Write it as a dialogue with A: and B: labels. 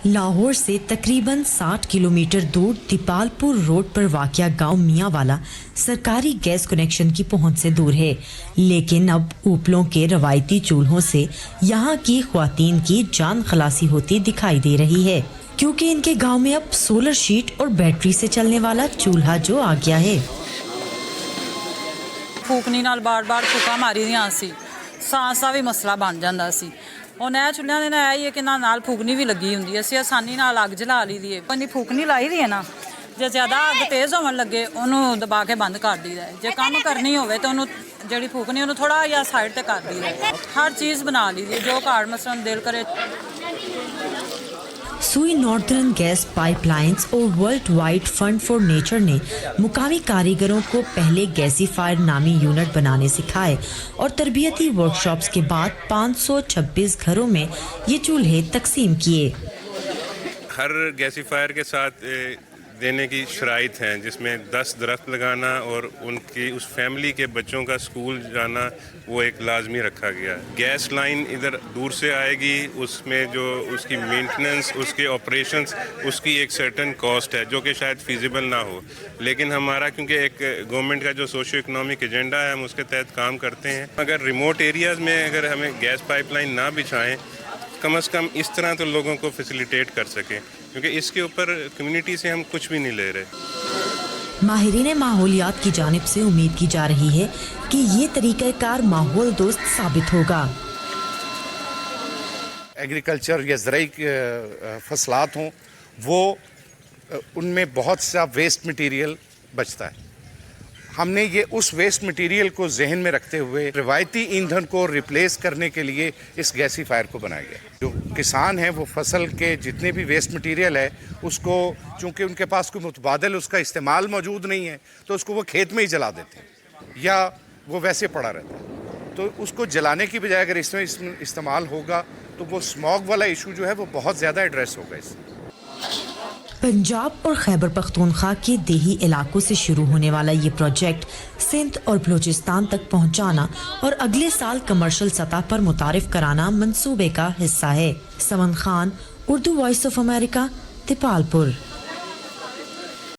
A: लाहौर से तकरीबन 60 किलोमीटर दूर दीपालपुर रोड पर वाक़या गांव मियां वाला सरकारी गैस कनेक्शन की पहुंच से दूर है, लेकिन अब उपलों के रवायती चूल्हों से यहां की ख्वातीन की जान खलासी होती दिखाई दे रही है, क्योंकि इनके गांव में अब सोलर शीट और बैटरी से चलने वाला चूल्हा जो आ गया है।
B: फूकनी नाल बार-बार फूका मारी ਦੀਆਂ ਸੀ, ਸਾਂਸ ਦਾ ਵੀ ਮਸਲਾ ਬਣ ਜਾਂਦਾ ਸੀ। ਉਹ ਨਹਿ ਚੁੱਲ੍ਹਿਆਂ ਦੇ ਨਾਲ ਇਹ ਕਿ ਨਾਲ ਫੂਕਣੀ ਵੀ ਲੱਗੀ ਹੁੰਦੀ ਹੈ, ਅਸੀਂ ਆਸਾਨੀ ਨਾਲ ਅੱਗ ਜਲਾ ਲਈ ਦੀ ਹੈ। ਪੰਨੀ ਫੂਕਣੀ ਲਾਈ ਦੀ ਹੈ ਨਾ, ਜੇ ਜ਼ਿਆਦਾ ਅੱਗ ਤੇਜ਼ ਹੋਣ ਲੱਗੇ ਉਹਨੂੰ ਦਬਾ ਕੇ ਬੰਦ ਕਰ ਦਈਦਾ ਹੈ। ਜੇ ਕੰਮ ਕਰਨੀ ਹੋਵੇ ਤਾਂ ਉਹਨੂੰ ਜਿਹੜੀ ਫੂਕਣੀ ਉਹਨੂੰ ਥੋੜਾ ਜਿਹਾ ਸਾਈਡ ਤੇ ਕਰ ਦਈਦਾ ਹੈ। ਹਰ ਚੀਜ਼ ਬਣਾ ਲਈ ਦੀ ਹੈ ਜੋ ਘਰ ਮਸਲਨ ਦਿਲ ਕਰੇ।
A: सुई नॉर्दर्न गैस पाइपलाइंस और world wide fund for nature ने मुकामी कारीगरों को पहले गैसीफायर नामी यूनिट बनाने सिखाए और तरबियती वर्कशॉप्स के बाद 526 घरों में ये चूल्हे तकसीम किए।
C: हर गैसीफायर के साथ देने की शराइत हैं, जिसमें 10 दरख्त लगाना और उनकी उस फैमिली के बच्चों का स्कूल जाना वो एक लाजमी रखा गया है। गैस लाइन इधर दूर से आएगी, उसमें जो उसकी मेंटेनेंस, उसके ऑपरेशंस, उसकी एक सर्टेन कॉस्ट है जो कि शायद फिजिबल ना हो, लेकिन हमारा क्योंकि एक गवर्नमेंट का जो सोशो इकनॉमिक एजेंडा है हम उसके तहत काम करते हैं। अगर रिमोट एरियाज़ में अगर हमें गैस पाइपलाइन ना बिछाएं, कम से कम इस तरह तो लोगों को फैसिलिटेट कर सकें, क्योंकि इसके ऊपर कम्युनिटी से हम कुछ भी नहीं ले रहे।
A: माहिरीन माहौलियात की जानिब से उम्मीद की जा रही है कि ये तरीक़ाकार माहौल दोस्त साबित होगा।
D: एग्रीकल्चर या ज़राई फसलात हों, वो उनमें बहुत सा वेस्ट मटीरियल बचता है। हमने ये उस वेस्ट मटेरियल को जहन में रखते हुए रिवायती ईंधन को रिप्लेस करने के लिए इस गैसीफायर को बनाया गया। जो किसान हैं वो फसल के जितने भी वेस्ट मटेरियल है उसको, चूँकि उनके पास कोई मुतबादल उसका इस्तेमाल मौजूद नहीं है, तो उसको वो खेत में ही जला देते हैं या वो वैसे पड़ा रहता है। तो उसको जलाने की बजाय अगर इसमें इस्तेमाल होगा तो वो स्मॉग वाला इशू जो है वो बहुत ज़्यादा एड्रेस होगा इससे।
A: पंजाब और खैबर पख्तूनख्वा के देही इलाकों से शुरू होने वाला ये प्रोजेक्ट सिंध और बलूचिस्तान तक पहुंचाना और अगले साल कमर्शियल सतह पर मुतारिफ कराना मंसूबे का हिस्सा है। Saman Khan, Urdu voice of America, Dipalpur.